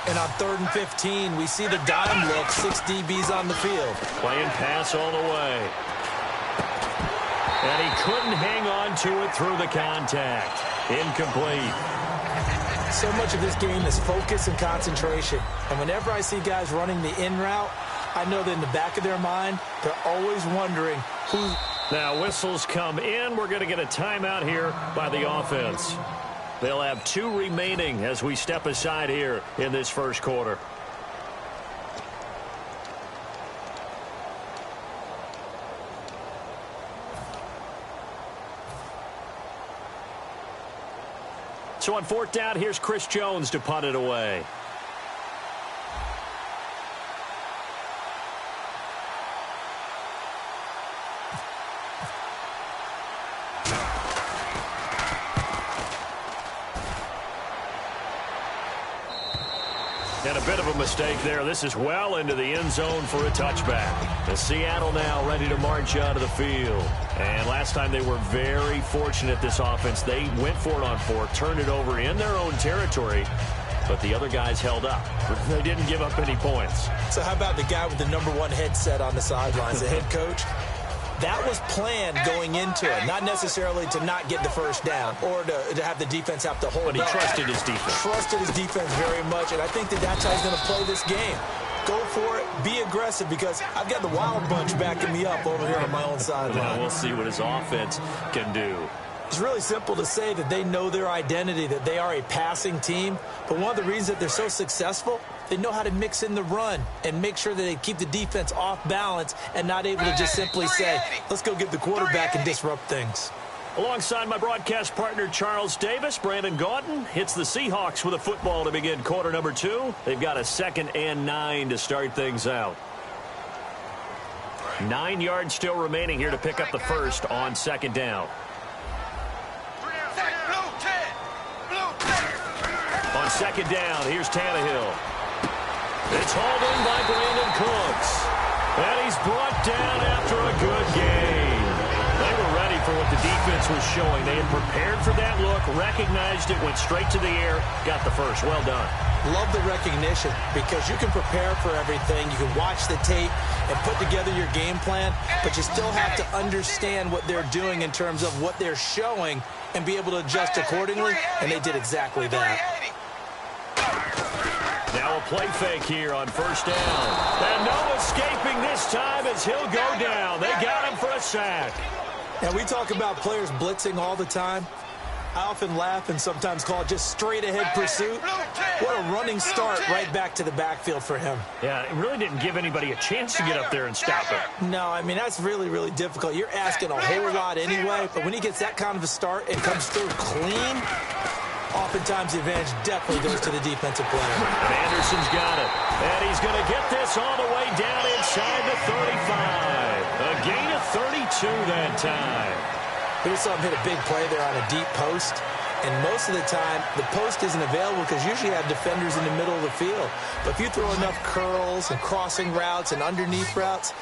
And on 3rd and 15, we see the dime look, 6 DBs on the field. Playing pass all the way. And he couldn't hang on to it through the contact. Incomplete. So much of this game is focus and concentration. And whenever I see guys running the in route, I know that in the back of their mind, they're always wondering who's... Now whistles come in. We're going to get a timeout here by the offense. They'll have 2 remaining as we step aside here in this first quarter. So on 4th down, here's Chris Jones to punt it away. And a bit of a mistake there. This is well into the end zone for a touchback. The Seattle now ready to march out of the field. And last time they were very fortunate, this offense. They went for it on 4th, turned it over in their own territory, but the other guys held up. They didn't give up any points. So how about the guy with the #1 headset on the sidelines, the head coach? That was planned going into it, not necessarily to not get the first down or to have the defense have to hold up. But he trusted his defense. Trusted his defense very much, and I think that's how he's going to play this game. Go for it, be aggressive, because I've got the wild bunch backing me up over here on my own sideline. We'll see what his offense can do. It's really simple to say that they know their identity, that they are a passing team. But one of the reasons that they're so successful, they know how to mix in the run and make sure that they keep the defense off balance and not able to just simply say, let's go get the quarterback and disrupt things. Alongside my broadcast partner, Charles Davis, Brandon Gaunton hits the Seahawks with a football to begin quarter number 2. They've got a 2nd and 9 to start things out. 9 yards still remaining here to pick up the first on 2nd down. On 2nd down, here's Tannehill. It's hauled in by Brandon Cooks. And he's brought down after a good game. They were ready for what the defense was showing. They had prepared for that look, recognized it, went straight to the air, got the first. Well done. Love the recognition, because you can prepare for everything. You can watch the tape and put together your game plan, but you still have to understand what they're doing in terms of what they're showing and be able to adjust accordingly, and they did exactly that. Now a play fake here on 1st down. And no escaping this time as he'll go down. They got him for a sack. Now, we talk about players blitzing all the time. I often laugh and sometimes call it just straight-ahead pursuit. What a running start right back to the backfield for him. Yeah, it really didn't give anybody a chance to get up there and stop him. No, I mean, that's really, really difficult. You're asking a whole lot anyway, but when he gets that kind of a start and comes through clean, oftentimes the advantage definitely goes to the defensive player. And Anderson's got it. And he's going to get this all the way down inside the 35. A gain of 32 that time. We just saw him hit a big play there on a deep post. And most of the time, the post isn't available because usually you have defenders in the middle of the field. But if you throw enough curls and crossing routes and underneath routes,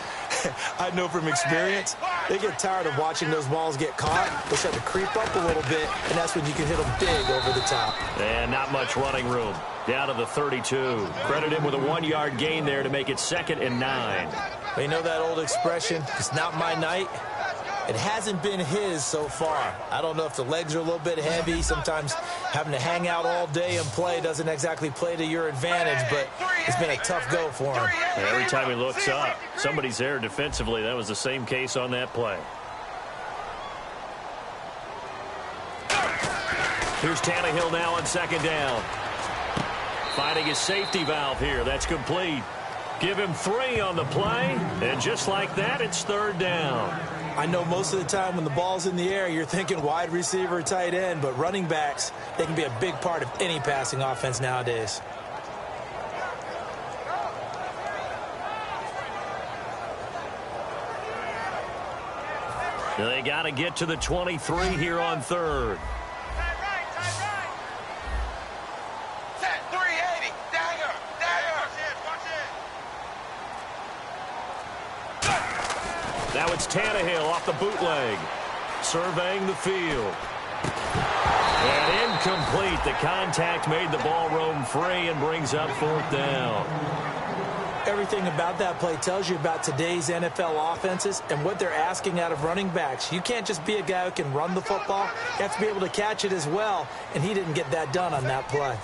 I know from experience, they get tired of watching those balls get caught. They start to creep up a little bit, and that's when you can hit them big over the top. And not much running room. Down to the 32. Credit him with a 1-yard gain there to make it 2nd and 9. Well, you know that old expression, it's not my night. It hasn't been his so far. I don't know if the legs are a little bit heavy. Sometimes having to hang out all day and play doesn't exactly play to your advantage, but it's been a tough go for him. And every time he looks up, somebody's there defensively. That was the same case on that play. Here's Tannehill now on 2nd down. Finding his safety valve here. That's complete. Give him 3 on the play, and just like that, it's 3rd down. I know most of the time when the ball's in the air, you're thinking wide receiver, tight end, but running backs, they can be a big part of any passing offense nowadays. They got to get to the 23 here on 3rd. Now it's Tannehill off the bootleg. Surveying the field. And in Incomplete. The contact made the ball roam free and brings up 4th down. Everything about that play tells you about today's NFL offenses and what they're asking out of running backs. You can't just be a guy who can run the football. You have to be able to catch it as well, and he didn't get that done on that play.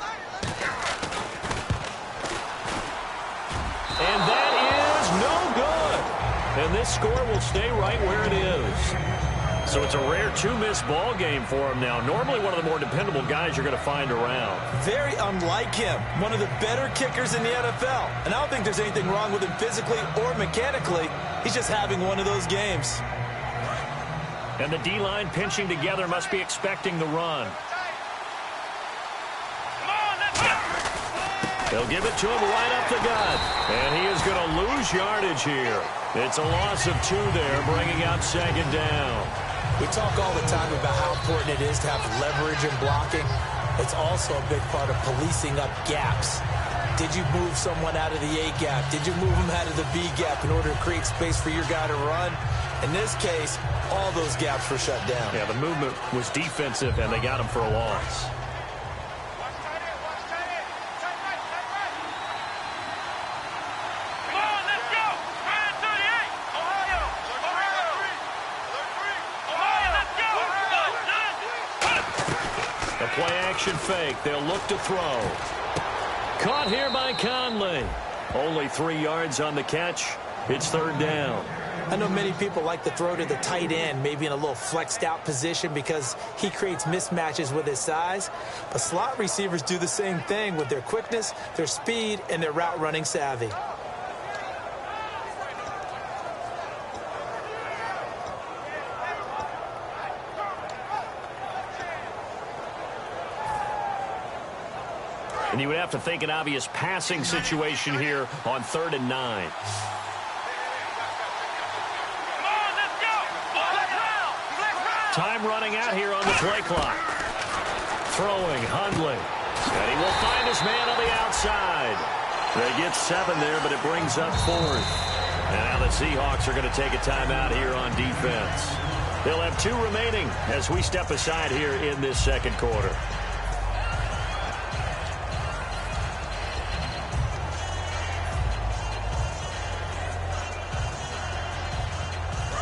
And that is no good. And this score will stay right where it is. So it's a rare 2-miss ball game for him now. Normally one of the more dependable guys you're going to find around. Very unlike him. One of the better kickers in the NFL. And I don't think there's anything wrong with him physically or mechanically. He's just having one of those games. And the D-line pinching together must be expecting the run. They'll give it to him right up the gut. And he is going to lose yardage here. It's a loss of 2 there, bringing out 2nd down. We talk all the time about how important it is to have leverage in blocking. It's also a big part of policing up gaps. Did you move someone out of the A gap? Did you move them out of the B gap in order to create space for your guy to run? In this case, all those gaps were shut down. Yeah, the movement was defensive, and they got him for a loss. Play-action fake. They'll look to throw. Caught here by Conley. Only 3 yards on the catch. It's 3rd down. I know many people like to throw to the tight end, maybe in a little flexed out position because he creates mismatches with his size. But slot receivers do the same thing with their quickness, their speed, and their route running savvy. And you would have to think an obvious passing situation here on 3rd and 9. Time running out here on the play clock. Throwing, Hundley. And he will find his man on the outside. They get 7 there, but it brings up 4th. And now the Seahawks are going to take a timeout here on defense. They'll have 2 remaining as we step aside here in this 2nd quarter.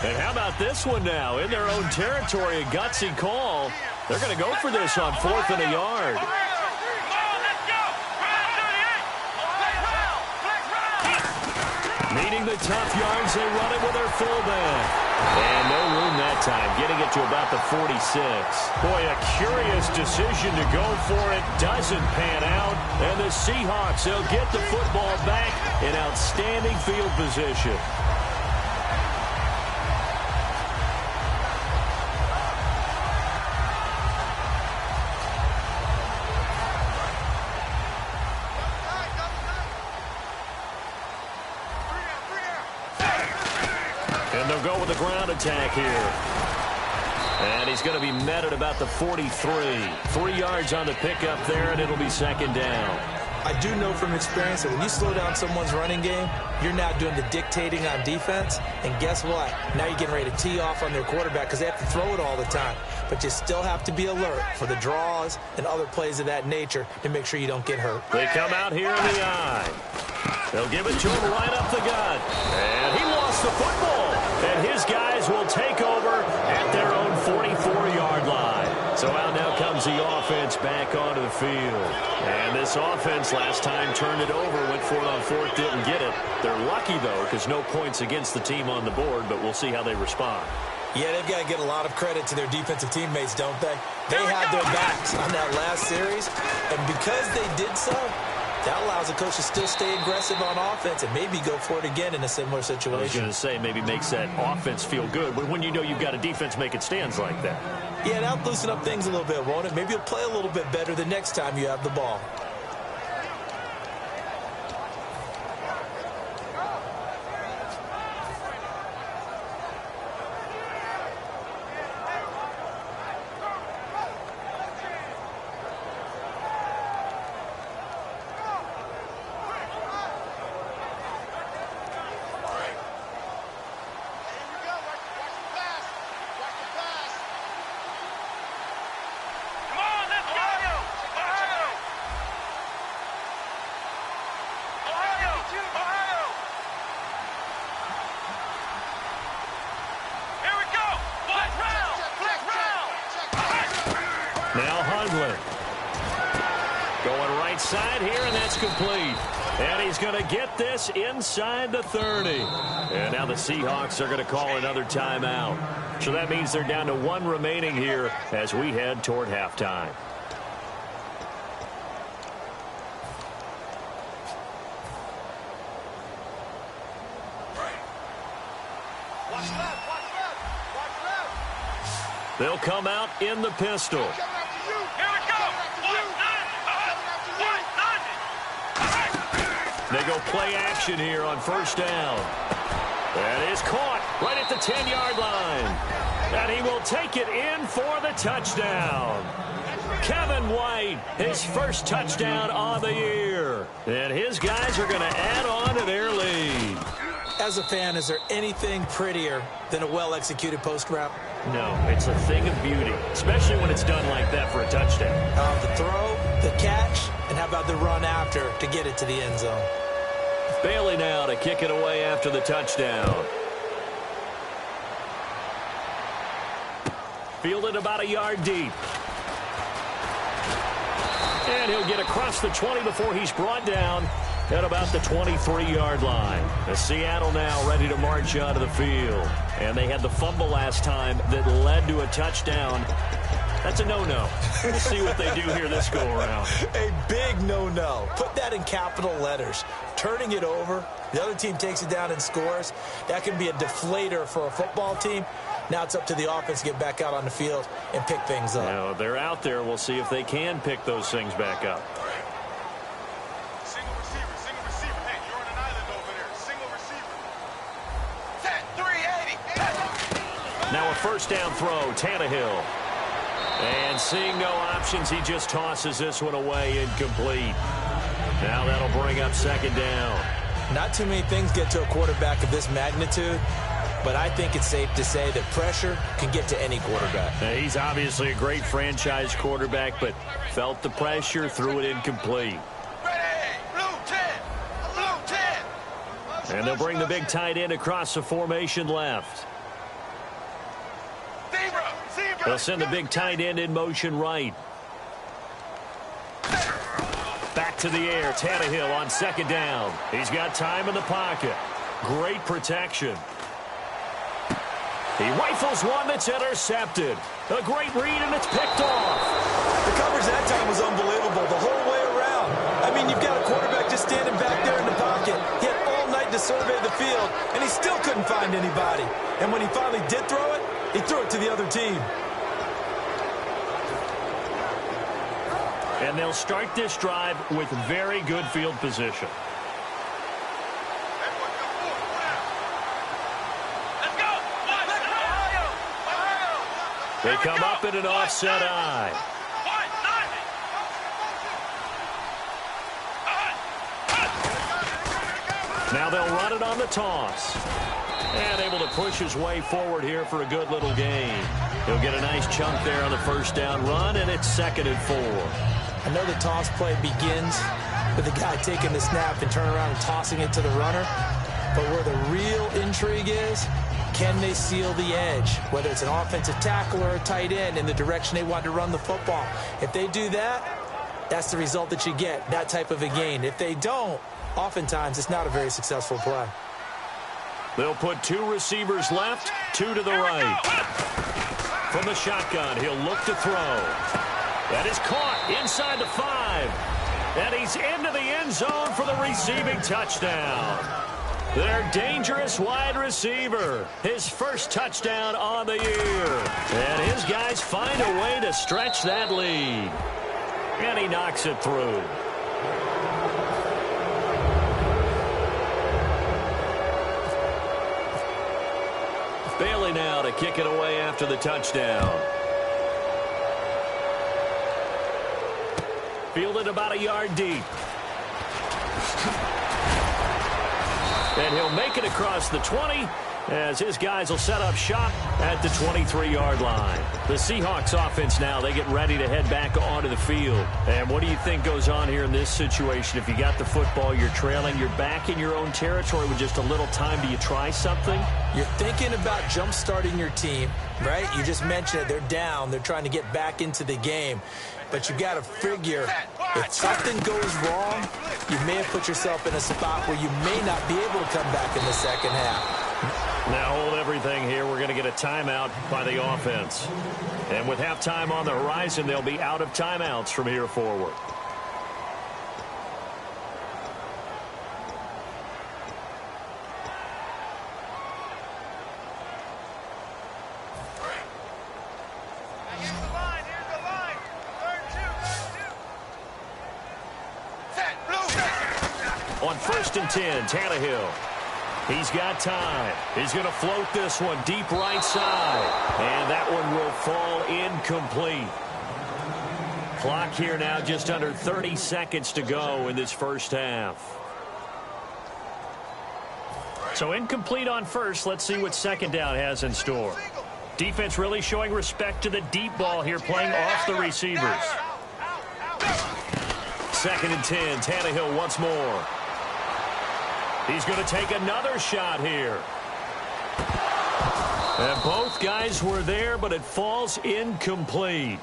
And how about this one now? In their own territory, a gutsy call. They're going to go for this on 4th and a yard. Needing the tough yards, they run it with their fullback. And no room that time, getting it to about the 46. Boy, a curious decision to go for it. Doesn't pan out. And the Seahawks, they'll get the football back in outstanding field position. Go with the ground attack here. And he's going to be met at about the 43. 3 yards on the pickup there, and it'll be 2nd down. I do know from experience that when you slow down someone's running game, you're now doing the dictating on defense. And guess what? Now you're getting ready to tee off on their quarterback because they have to throw it all the time. But you still have to be alert for the draws and other plays of that nature to make sure you don't get hurt. They come out here in the eye. They'll give it to him right up the gut. And he lost the football. And his guys will take over at their own 44-yard line. So out now comes the offense back onto the field. And this offense last time turned it over, went for it on 4th, didn't get it. They're lucky, though, because no points against the team on the board, but we'll see how they respond. Yeah, they've got to get a lot of credit to their defensive teammates, don't they? They had their backs on that last series, and because they did so, that allows the coach to still stay aggressive on offense and maybe go for it again in a similar situation. I was going to say maybe makes that offense feel good, but when you know you've got a defense making stands like that. Yeah, that'll loosen up things a little bit, won't it? Maybe you'll play a little bit better the next time you have the ball. right side here, and that's complete. And he's going to get this inside the 30. And now the Seahawks are going to call another timeout. So that means they're down to one remaining here as we head toward halftime. They'll come out in the pistol. They go play action here on first down. That is caught right at the 10-yard line. And he will take it in for the touchdown. Kevin White, his first touchdown on the year. And his guys are going to add on to their lead. As a fan, is there anything prettier than a well-executed post route? No, it's a thing of beauty, especially when it's done like that for a touchdown. The throw, the catch, and how about the run after to get it to the end zone? Bailey now to kick it away after the touchdown. Fielded about a yard deep. And he'll get across the 20 before he's brought down at about the 23-yard line. The Seattle now ready to march onto the field. And they had the fumble last time that led to a touchdown. That's a no-no. We'll see what they do here this go-around. A big no-no. Put that in capital letters. Turning it over, the other team takes it down and scores. That can be a deflator for a football team. Now it's up to the offense to get back out on the field and pick things up. Now, they're out there. We'll see if they can pick those things back up. Single receiver. Hey, you're on an island over there. Single receiver. Set 380. Now a first down throw, Tannehill. And seeing no options, he just tosses this one away, incomplete. Now that'll bring up second down. Not too many things get to a quarterback of this magnitude, but I think it's safe to say that pressure can get to any quarterback. Now, he's obviously a great franchise quarterback, but felt the pressure, threw it incomplete. Ready, blue 10. And they'll bring the big tight end across the formation left. They'll send the big tight end in motion right. Back to the air, Tannehill on second down. He's got time in the pocket. Great protection. He rifles one that's intercepted. A great read, and it's picked off. The coverage that time was unbelievable the whole way around. I mean, you've got a quarterback just standing back there in the pocket. He had all night to survey the field, and he still couldn't find anybody. And when he finally did throw it, he threw it to the other team. And they'll start this drive with very good field position. They come up in an offset eye. Now they'll run it on the toss. And able to push his way forward here for a good little gain. He'll get a nice chunk there on the first down run, and it's 2nd and 4. I know the toss play begins with the guy taking the snap and turning around and tossing it to the runner. But where the real intrigue is, can they seal the edge? Whether it's an offensive tackle or a tight end in the direction they want to run the football. If they do that, that's the result that you get, that type of a gain. If they don't, oftentimes it's not a very successful play. They'll put 2 receivers left, 2 to the right. From the shotgun, he'll look to throw. That is caught inside the 5. And he's into the end zone for the receiving touchdown. Their dangerous wide receiver. His first touchdown on the year. And his guys find a way to stretch that lead. And he knocks it through. Bailey now to kick it away after the touchdown. Fielded about a yard deep. And he'll make it across the 20 as his guys will set up shop at the 23-yard line. The Seahawks offense now, they get ready to head back onto the field. And what do you think goes on here in this situation? If you got the football, you're trailing, you're back in your own territory with just a little time. Do you try something? You're thinking about jump-starting your team, right? You just mentioned it. They're down. They're trying to get back into the game. But you got to figure If something goes wrong, you may have put yourself in a spot where you may not be able to come back in the second half. Now hold everything here. We're going to get a timeout by the offense. And with halftime on the horizon, they'll be out of timeouts from here forward. On 1st and 10, Tannehill. He's got time. He's going to float this one deep right side. And that one will fall incomplete. Clock here now just under 30 seconds to go in this first half. So incomplete on first. Let's see what second down has in store. Defense really showing respect to the deep ball here, playing off the receivers. 2nd and 10, Tannehill once more. He's going to take another shot here. And both guys were there, but it falls incomplete.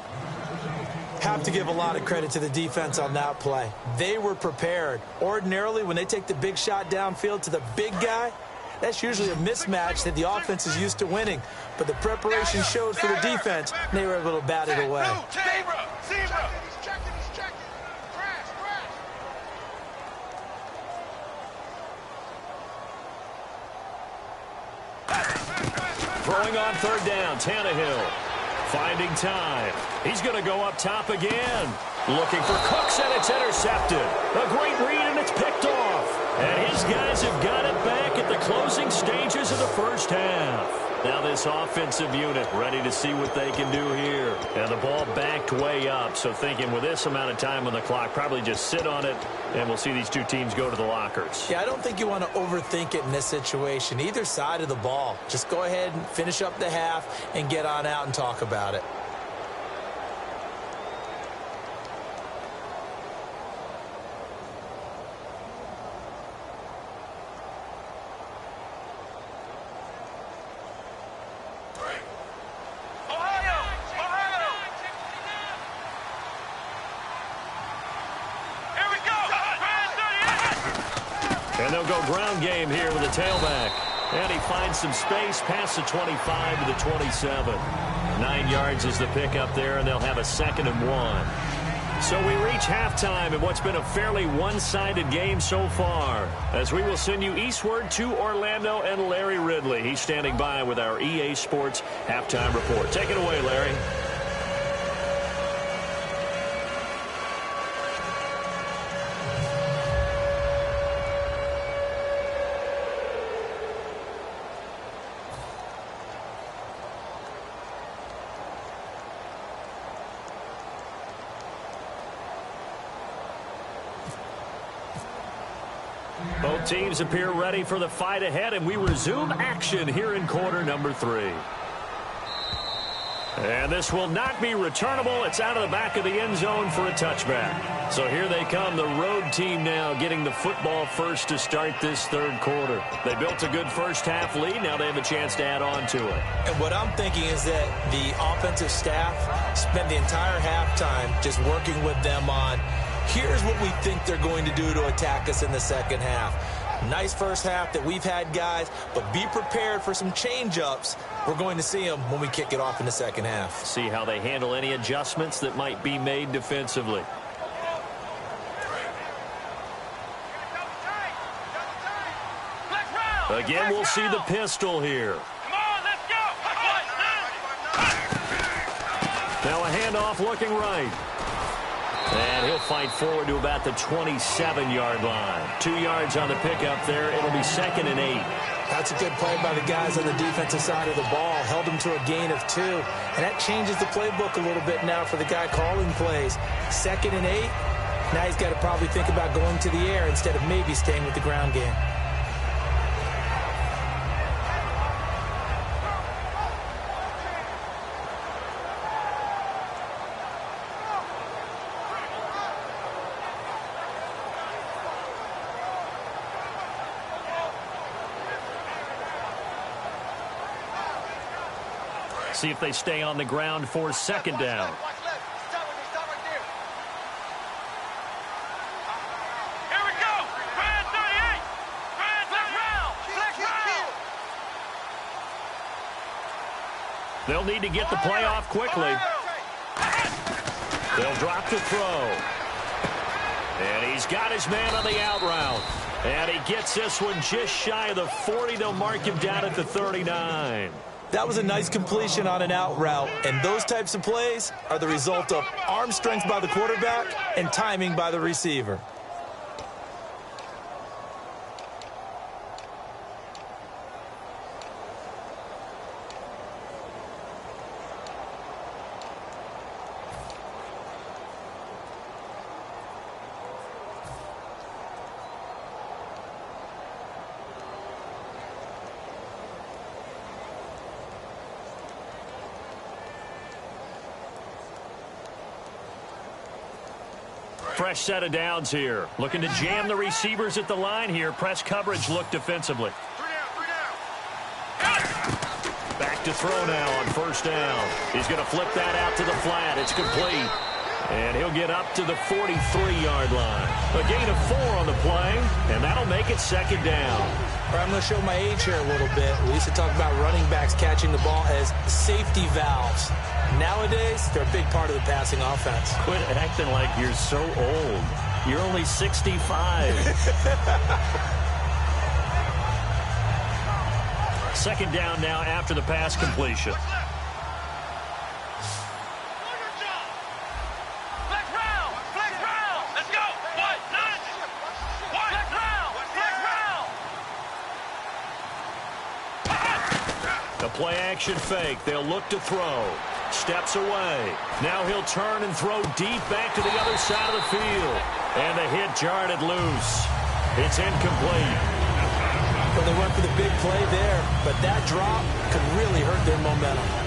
Have to give a lot of credit to the defense on that play. They were prepared. Ordinarily, when they take the big shot downfield to the big guy, that's usually a mismatch that the offense is used to winning. But the preparation showed for the defense, and they were able to bat it away. Throwing on 3rd down, Tannehill. Finding time. He's going to go up top again. Looking for Cooks, and it's intercepted. A great read, and it's picked off. And his guys have got it back at the closing stages of the first half. Now this offensive unit ready to see what they can do here. And the ball backed way up, so thinking with this amount of time on the clock, probably just sit on it, and we'll see these two teams go to the lockers. Yeah, I don't think you want to overthink it in this situation. Either side of the ball. Just go ahead and finish up the half and get on out and talk about it. And they'll go ground game here with a tailback. And he finds some space past the 25 to the 27. 9 yards is the pickup there, and they'll have a 2nd and 1. So we reach halftime in what's been a fairly one-sided game so far, as we will send you eastward to Orlando and Larry Ridley. He's standing by with our EA Sports halftime report. Take it away, Larry. Both teams appear ready for the fight ahead, and we resume action here in quarter number 3. And this will not be returnable. It's out of the back of the end zone for a touchback. So here they come, the road team now getting the football first to start this 3rd quarter. They built a good first half lead. Now they have a chance to add on to it. And what I'm thinking is that the offensive staff spent the entire halftime just working with them on, here's what we think they're going to do to attack us in the second half. Nice first half that we've had, guys, but be prepared for some change-ups. We're going to see them when we kick it off in the second half. See how they handle any adjustments that might be made defensively. Again, we'll see the pistol here. Now a handoff looking right. And he'll fight forward to about the 27-yard line. 2 yards on the pickup there. It'll be 2nd and 8. That's a good play by the guys on the defensive side of the ball. Held them to a gain of 2. And that changes the playbook a little bit now for the guy calling plays. 2nd and 8. Now he's got to probably think about going to the air instead of maybe staying with the ground game. See if they stay on the ground for 2nd down. They'll need to get the play off quickly. They'll drop the throw. And he's got his man on the out route. And he gets this one just shy of the 40. They'll mark him down at the 39. That was a nice completion on an out route, and those types of plays are the result of arm strength by the quarterback and timing by the receiver. Fresh set of downs here. Looking to jam the receivers at the line here. Press coverage look defensively. Back to throw now on first down. He's going to flip that out to the flat. It's complete. And he'll get up to the 43-yard line. A gain of 4 on the play, and that'll make it second down. I'm going to show my age here a little bit. We used to talk about running backs catching the ball as safety valves. Nowadays, they're a big part of the passing offense. Quit acting like you're so old. You're only 65. Second down now after the pass completion. The play action fake. They'll look to throw. Steps away. Now he'll turn and throw deep back to the other side of the field. And the hit jarred it loose. It's incomplete. Well, they went for the big play there, but that drop could really hurt their momentum.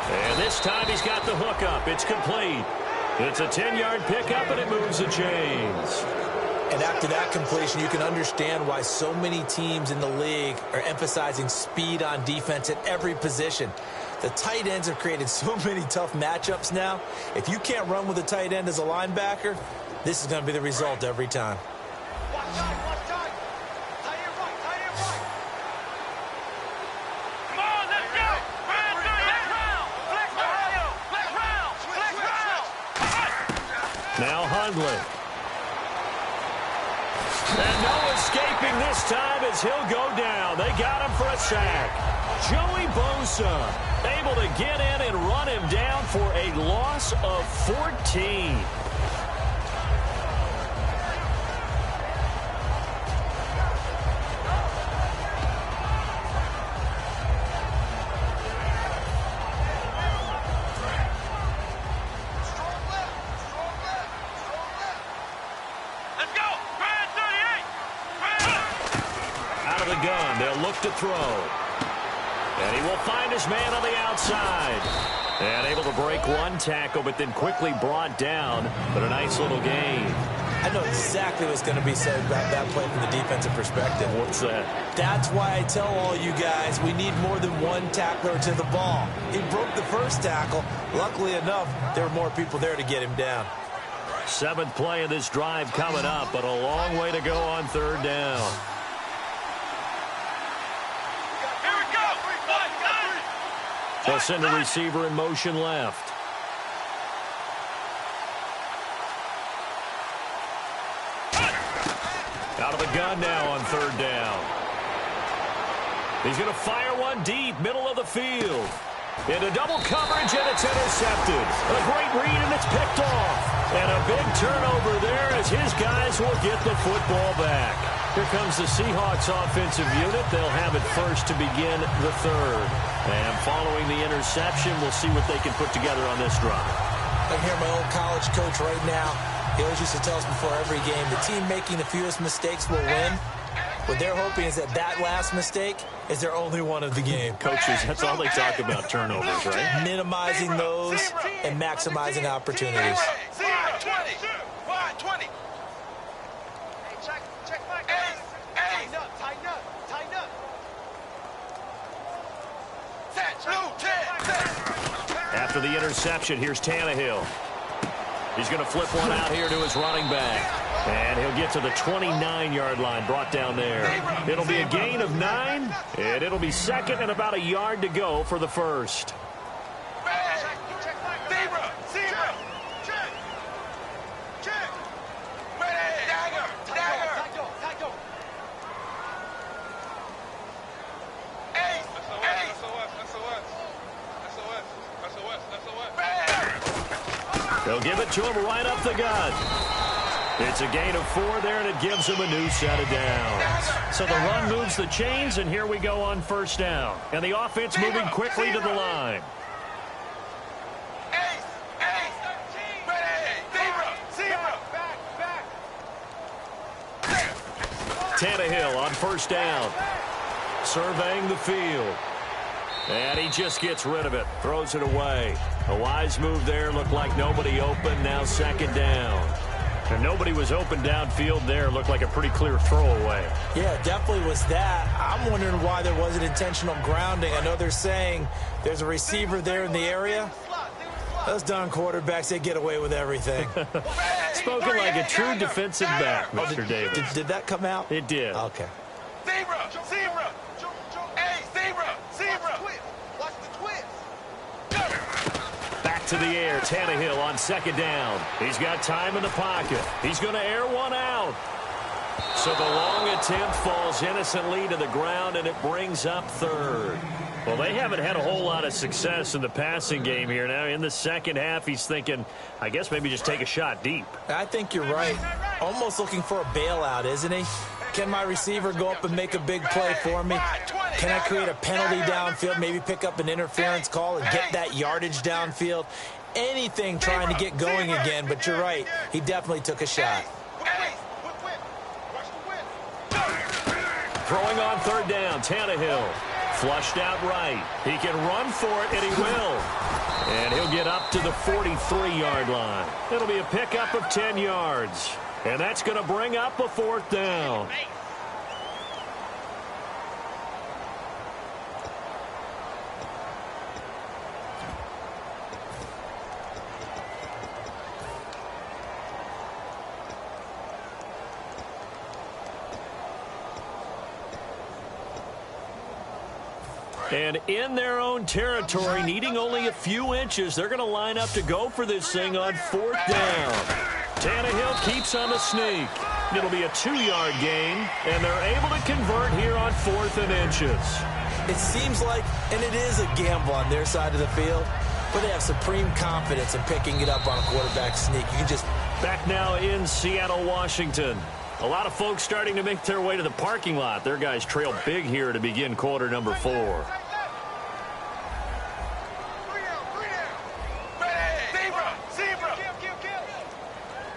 And this time he's got the hook up. It's complete. It's a 10-yard pickup, and it moves the chains. And after that completion, you can understand why so many teams in the league are emphasizing speed on defense at every position. The tight ends have created so many tough matchups now. If you can't run with a tight end as a linebacker, this is going to be the result every time. Now Hundley. And no escaping this time as he'll go down. They got him for a sack. Joey Bosa able to get in and run him down for a loss of 14. To throw. And he will find his man on the outside. And able to break one tackle, but then quickly brought down. But a nice little gain. I know exactly what's going to be said about that play from the defensive perspective. What's that? That's why I tell all you guys we need more than one tackler to the ball. He broke the first tackle. Luckily enough, there were more people there to get him down. 7th play of this drive coming up, but a long way to go on third down. They'll send a receiver in motion left. Out of the gun now on third down. He's going to fire one deep, middle of the field. Into double coverage, and it's intercepted. A great read, and it's picked off. And a big turnover there as his guys will get the football back. Here comes the Seahawks offensive unit. They'll have it first to begin the third. And following the interception, we'll see what they can put together on this drive. I can hear my old college coach right now. He always used to tell us before every game, the team making the fewest mistakes will win. What they're hoping is that that last mistake is their only one of the game. Coaches, that's all they talk about, turnovers, right? Minimizing those and maximizing opportunities. 20. 20. Hey, check my guys. Tighten up. After the interception, here's Tannehill. He's going to flip one out here to his running back. And he'll get to the 29-yard line, brought down there. It'll be a gain of 9, and it'll be second and about a yard to go for the first. They'll give it to him right up the gut. It's a gain of 4 there, and it gives him a new set of downs. So the run moves the chains, and here we go on first down. And the offense moving quickly to the line. Tannehill on first down. Surveying the field. And he just gets rid of it. Throws it away. A wise move there. Looked like nobody open. Now second down. And nobody was open downfield there. Looked like a pretty clear throwaway. Yeah, it definitely was that. I'm wondering why there wasn't intentional grounding. I know they're saying there's a receiver there in the area. Those darn quarterbacks, they get away with everything. Spoken like a true defensive back, Mr. Davis. Did that come out? It did. Okay. Zebra. Hey, zebra. Watch the twist. Back to the air. Tannehill on second down. He's got time in the pocket. He's going to air one out. So the long attempt falls innocently to the ground, and it brings up third. Well, they haven't had a whole lot of success in the passing game here. Now, in the second half, he's thinking, I guess maybe just take a shot deep. I think you're right. Almost looking for a bailout, isn't he? Can my receiver go up and make a big play for me? Can I create a penalty downfield, maybe pick up an interference call and get that yardage downfield? Anything trying to get going again, but you're right. He definitely took a shot. Throwing on third down, Tannehill. Flushed out right. He can run for it, and he will. And he'll get up to the 43-yard line. It'll be a pickup of 10 yards. And that's going to bring up a fourth down. And in their own territory, needing only a few inches, they're going to line up to go for this thing on fourth down. Tannehill keeps on the sneak. It'll be a 2-yard gain, and they're able to convert here on 4th and inches. It seems like, and it is a gamble on their side of the field, but they have supreme confidence in picking it up on a quarterback sneak. You can just... Back now in Seattle, Washington. A lot of folks starting to make their way to the parking lot. Their guys trail big here to begin quarter number 4.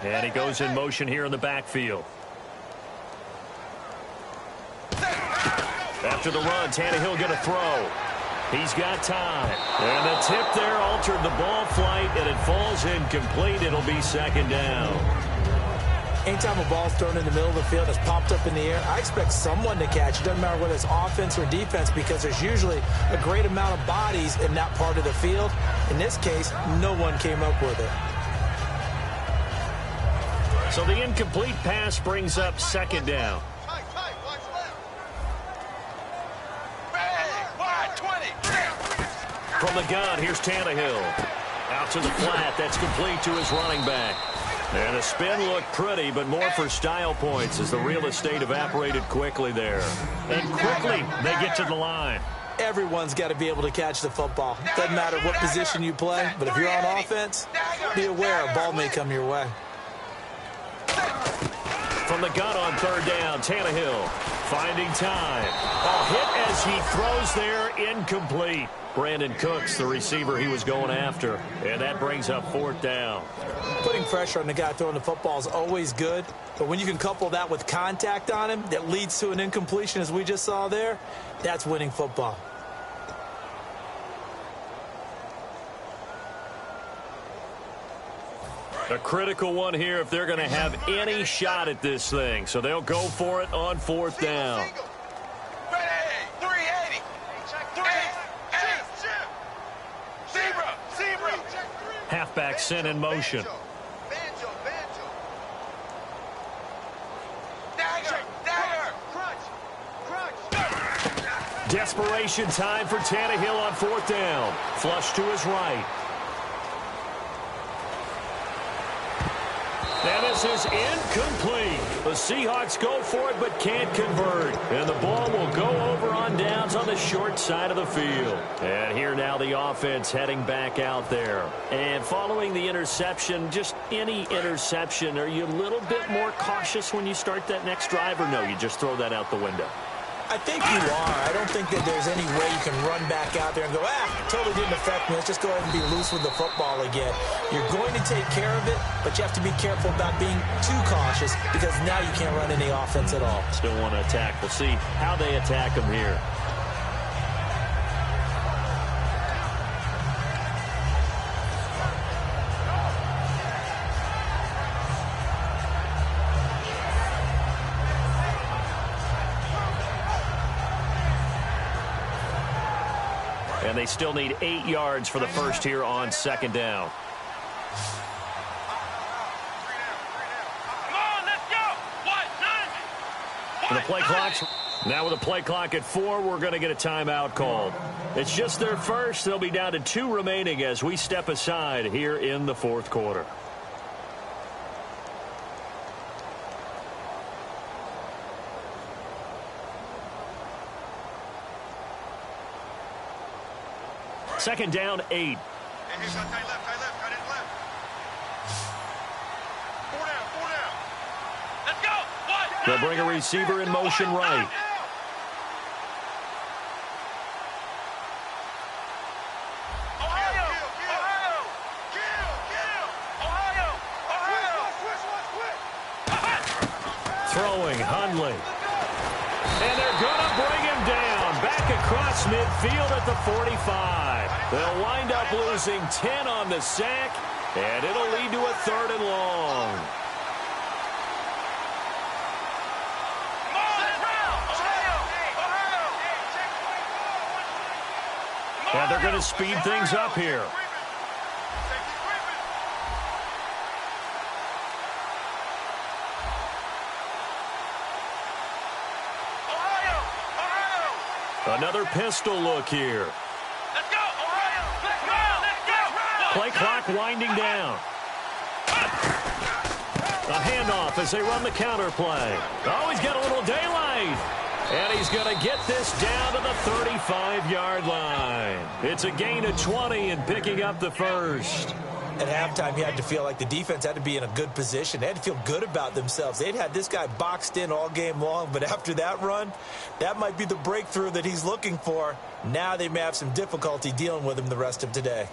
And he goes in motion here in the backfield. After the run, Tannehill going to throw. He's got time. And the tip there altered the ball flight, and it falls incomplete. It'll be second down. Anytime a ball's thrown in the middle of the field, it's popped up in the air, I expect someone to catch. It doesn't matter whether it's offense or defense, because there's usually a great amount of bodies in that part of the field. In this case, no one came up with it. So the incomplete pass brings up second down. From the gun, here's Tannehill. Out to the flat. That's complete to his running back. And the spin looked pretty, but more for style points as the real estate evaporated quickly there. And quickly, they get to the line. Everyone's got to be able to catch the football. Doesn't matter what position you play, but if you're on offense, be aware a ball may come your way. From the gun on third down, Tannehill Finding time. A hit as he throws there, incomplete. Brandon Cooks, the receiver he was going after. And that brings up 4th down. Putting pressure on the guy throwing the football is always good. But when you can couple that with contact on him that leads to an incompletion, as we just saw there, that's winning football. A critical one here if they're going to have any shot at this thing. So they'll go for it on 4th down. Halfback sent in motion. Desperation time for Tannehill on 4th down. Flush to his right. And this is incomplete. The Seahawks go for it but can't convert. And the ball will go over on downs on the short side of the field. And here now the offense heading back out there. And following the interception, just any interception, are you a little bit more cautious when you start that next drive, or no, you just throw that out the window? I think you are. I don't think that there's any way you can run back out there and go, totally didn't affect me. Let's just go ahead and be loose with the football again. You're going to take care of it, but you have to be careful about being too cautious because now you can't run any offense at all. Still want to attack. We'll see how they attack him here. And they still need 8 yards for the first here on 2nd down. Come on, let's go. And the play clock's now with a play clock at 4, we're going to get a timeout called. It's just their first. They'll be down to 2 remaining as we step aside here in the 4th quarter. Second down, 8. Hey, here's tight left, tight end left. 4 down. Let's go. They'll bring a receiver in motion right. Ohio. Throwing, Hundley. And they're going to bring him down. Back across midfield at the 45. They'll wind up losing 10 on the sack, and it'll lead to a 3rd and long. And they're going to speed things up here. Another pistol look here. Let's go, Ohio. Let's go. Play clock winding down. A handoff as they run the counter play. Oh, he's got a little daylight. And he's going to get this down to the 35-yard line. It's a gain of 20 and picking up the first. At halftime, you had to feel like the defense had to be in a good position. They had to feel good about themselves. They'd had this guy boxed in all game long, but after that run, that might be the breakthrough that he's looking for. Now they may have some difficulty dealing with him the rest of today.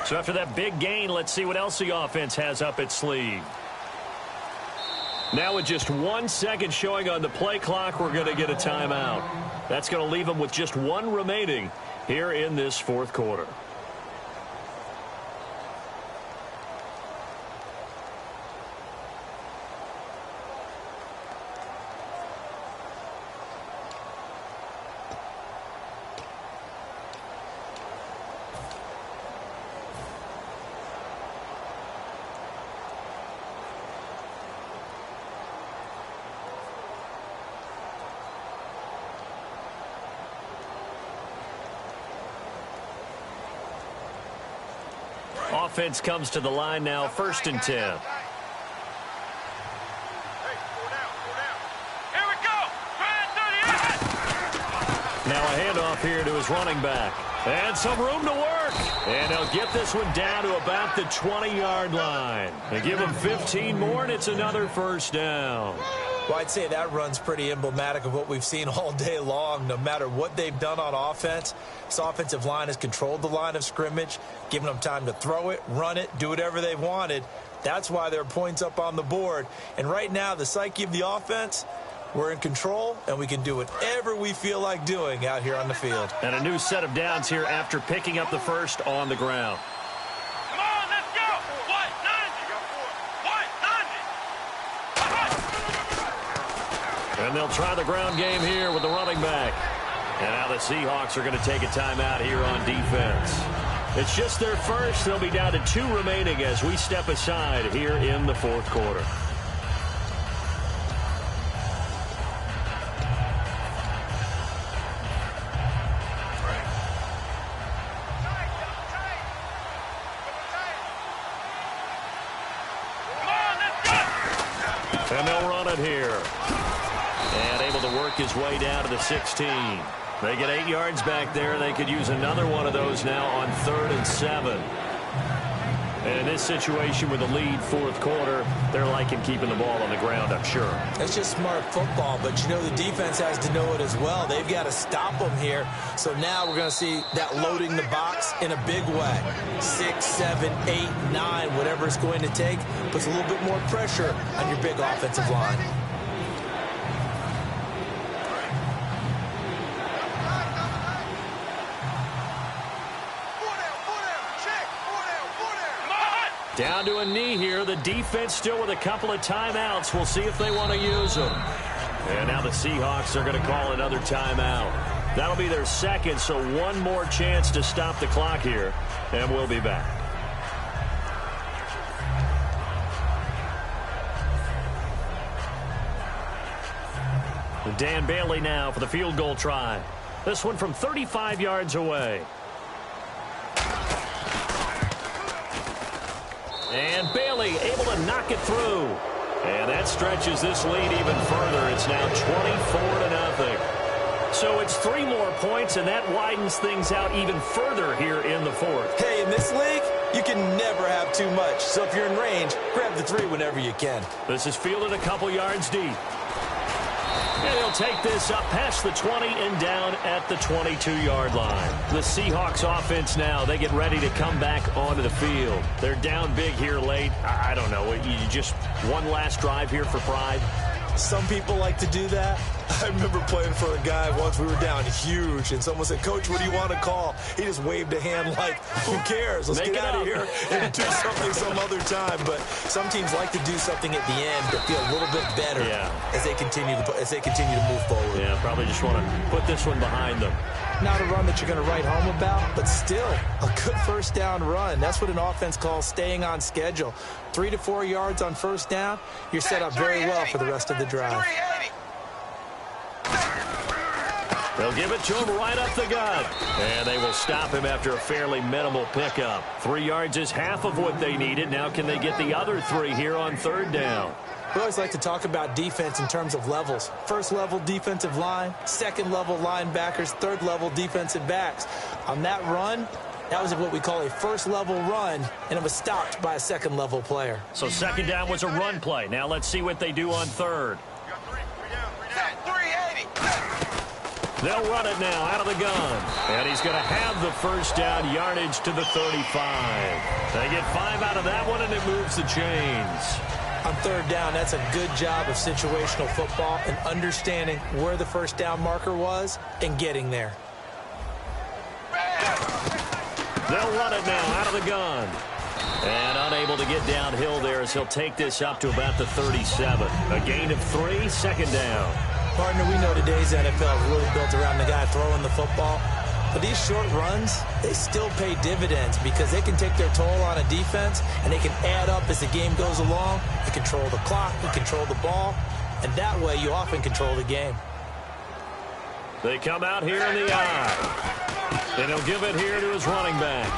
So after that big gain, let's see what else the offense has up its sleeve. Now with just 1 second showing on the play clock, we're going to get a timeout. That's going to leave them with just 1 remaining here in this 4th quarter. Offense comes to the line now, 1st and 10. Hey, 4 down. Here we go. Now a handoff here to his running back. And some room to work. And he'll get this one down to about the 20-yard line. They give him 15 more, and it's another first down. Well, I'd say that run's pretty emblematic of what we've seen all day long. No matter what they've done on offense, this offensive line has controlled the line of scrimmage, given them time to throw it, run it, do whatever they've wanted. That's why there are points up on the board. And right now, the psyche of the offense, we're in control, and we can do whatever we feel like doing out here on the field. And a new set of downs here after picking up the first on the ground. Come on, let's go. What? 90. What? 90. And they'll try the ground game here with the running back. And now the Seahawks are going to take a timeout here on defense. It's just their first. They'll be down to 2 remaining as we step aside here in the fourth quarter. And they'll run it here. And able to work his way down to the 16. They get 8 yards back there. They could use another one of those now on 3rd and 7. And in this situation with the lead fourth quarter, they're liking keeping the ball on the ground, I'm sure. That's just smart football, but you know the defense has to know it as well. They've got to stop them here. So now we're going to see that loading the box in a big way. 6, 7, 8, 9, whatever it's going to take, puts a little bit more pressure on your big offensive line. Down to a knee here. The defense still with a couple of timeouts. We'll see if they want to use them. And now the Seahawks are going to call another timeout. That'll be their second, so one more chance to stop the clock here. And we'll be back. Dan Bailey now for the field goal try. This one from 35 yards away. And Bailey able to knock it through. And that stretches this lead even further. It's now 24-0. So it's 3 more points, and that widens things out even further here in the fourth. Hey, in this league, you can never have too much. So if you're in range, grab the 3 whenever you can. This is fielded a couple yards deep. And he'll take this up past the 20 and down at the 22-yard line. The Seahawks offense now, they get ready to come back onto the field. They're down big here late. I don't know. You just one last drive here for pride. Some people like to do that. I remember playing for a guy once. We were down huge, and someone said, "Coach, what do you want to call?" He just waved a hand like, "Who cares? Let's get out of here and do something some other time." But some teams like to do something at the end to feel a little bit better as they continue to move forward. Yeah, probably just want to put this one behind them. Not a run that you're going to write home about, but still a good first down run. That's what an offense calls staying on schedule. 3 to 4 yards on first down, you're set up very well for the rest of the drive. They'll give it to him right up the gut. And they will stop him after a fairly minimal pickup. 3 yards is half of what they needed. Now can they get the other 3 here on third down? We always like to talk about defense in terms of levels. First level defensive line, second level linebackers, third level defensive backs. On that run, that was what we call a first level run, and it was stopped by a second level player. So second down was a run play. Now let's see what they do on third. They'll run it now out of the gun. And he's going to have the first down yardage to the 35. They get 5 out of that one, and it moves the chains. On third down, that's a good job of situational football and understanding where the first down marker was and getting there. They'll run it now out of the gun. And unable to get downhill there as he'll take this up to about the 37. A gain of 3, second down. Partner, we know today's NFL is really built around the guy throwing the football. But these short runs, they still pay dividends because they can take their toll on a defense and they can add up as the game goes along. You control the clock, you control the ball, and that way you often control the game. They come out here in the eye. And he'll give it here to his running back.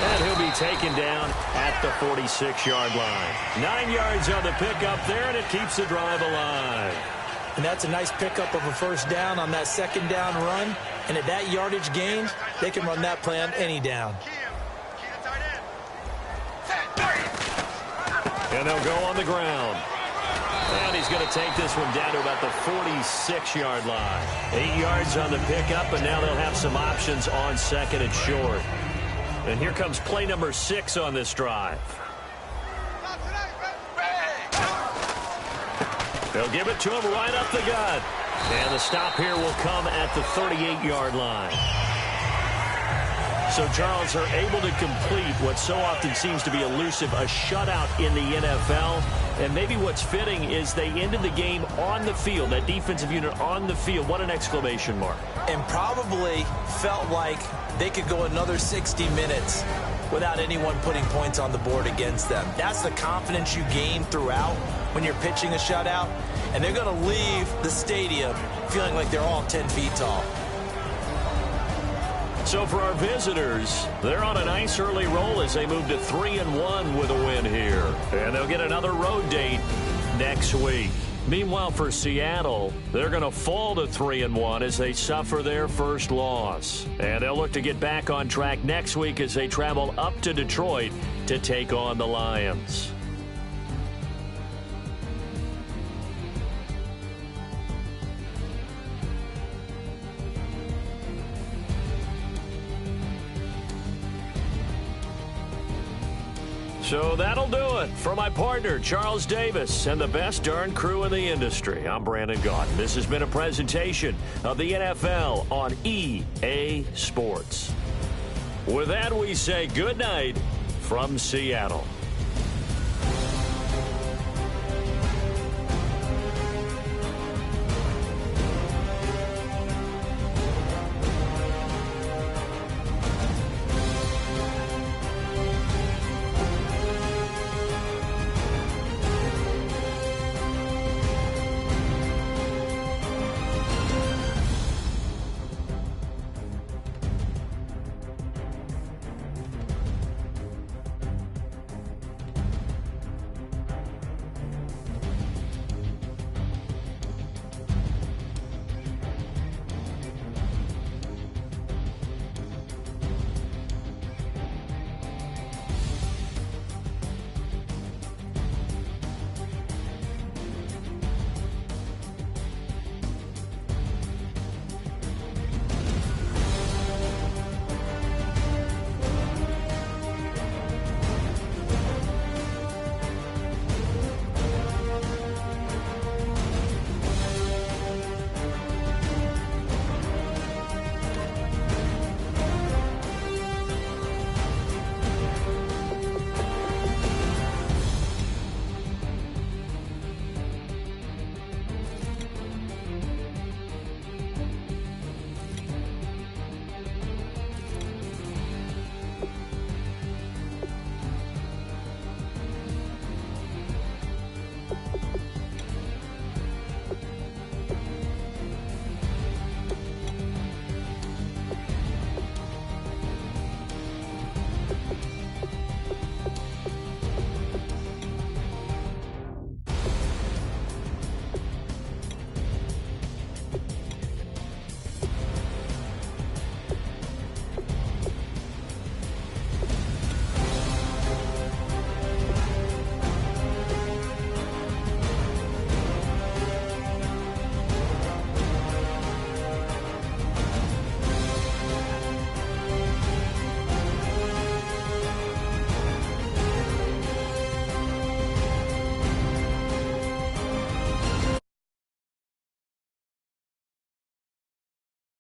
And he'll be taken down at the 46-yard line. 9 yards on the pickup there, and it keeps the drive alive. And that's a nice pickup of a first down on that second down run. And at that yardage gain, they can run that play on any down. And they'll go on the ground. And he's going to take this one down to about the 46-yard line. 8 yards on the pickup, and now they'll have some options on second and short. And here comes play number 6 on this drive. They'll give it to him right up the gut. And the stop here will come at the 38-yard line. So, Charles, are able to complete what so often seems to be elusive, a shutout in the NFL. And maybe what's fitting is they ended the game on the field, that defensive unit on the field. What an exclamation mark. And probably felt like they could go another 60 minutes without anyone putting points on the board against them. That's the confidence you gain throughout when you're pitching a shutout. And they're going to leave the stadium feeling like they're all 10 feet tall. So for our visitors, they're on a nice early roll as they move to 3-1 with a win here. And they'll get another road date next week. Meanwhile, for Seattle, they're going to fall to 3-1 as they suffer their first loss. And they'll look to get back on track next week as they travel up to Detroit to take on the Lions. So that'll do it for my partner, Charles Davis, and the best darn crew in the industry. I'm Brandon Gaudin. This has been a presentation of the NFL on EA Sports. With that, we say good night from Seattle.